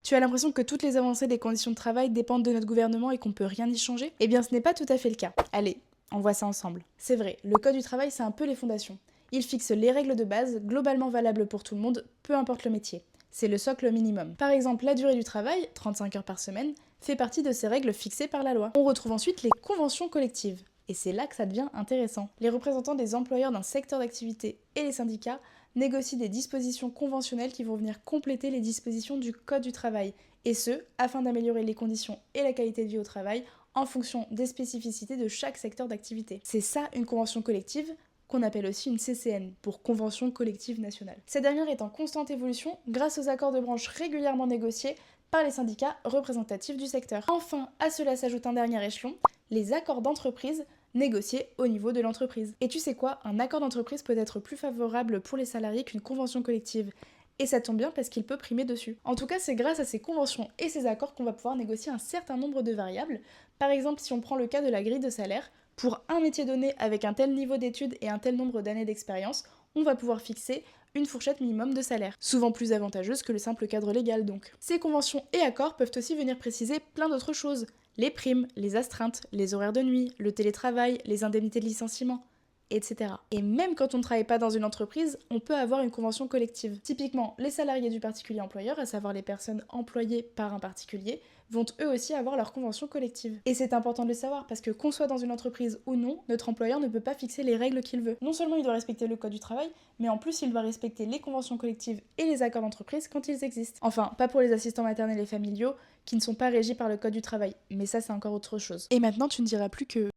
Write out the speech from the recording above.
Tu as l'impression que toutes les avancées des conditions de travail dépendent de notre gouvernement et qu'on peut rien y changer? Eh bien, ce n'est pas tout à fait le cas. Allez, on voit ça ensemble. C'est vrai, le code du travail, c'est un peu les fondations. Il fixe les règles de base, globalement valables pour tout le monde, peu importe le métier. C'est le socle minimum. Par exemple, la durée du travail, 35 heures par semaine, fait partie de ces règles fixées par la loi. On retrouve ensuite les conventions collectives. Et c'est là que ça devient intéressant. Les représentants des employeurs d'un secteur d'activité et les syndicats négocient des dispositions conventionnelles qui vont venir compléter les dispositions du Code du travail, et ce, afin d'améliorer les conditions et la qualité de vie au travail en fonction des spécificités de chaque secteur d'activité. C'est ça une convention collective, qu'on appelle aussi une CCN, pour Convention collective nationale. Cette dernière est en constante évolution grâce aux accords de branche régulièrement négociés par les syndicats représentatifs du secteur. Enfin, à cela s'ajoute un dernier échelon, les accords d'entreprise négociés au niveau de l'entreprise. Et tu sais quoi, un accord d'entreprise peut être plus favorable pour les salariés qu'une convention collective. Et ça tombe bien parce qu'il peut primer dessus. En tout cas, c'est grâce à ces conventions et ces accords qu'on va pouvoir négocier un certain nombre de variables. Par exemple, si on prend le cas de la grille de salaire, pour un métier donné avec un tel niveau d'études et un tel nombre d'années d'expérience, on va pouvoir fixer une fourchette minimum de salaire, souvent plus avantageuse que le simple cadre légal donc. Ces conventions et accords peuvent aussi venir préciser plein d'autres choses. Les primes, les astreintes, les horaires de nuit, le télétravail, les indemnités de licenciement, etc. Et même quand on ne travaille pas dans une entreprise, on peut avoir une convention collective. Typiquement, les salariés du particulier employeur, à savoir les personnes employées par un particulier, vont eux aussi avoir leur convention collective. Et c'est important de le savoir parce que qu'on soit dans une entreprise ou non, notre employeur ne peut pas fixer les règles qu'il veut. Non seulement il doit respecter le code du travail, mais en plus il doit respecter les conventions collectives et les accords d'entreprise quand ils existent. Enfin, pas pour les assistants maternels et familiaux qui ne sont pas régis par le code du travail, mais ça c'est encore autre chose. Et maintenant tu ne diras plus que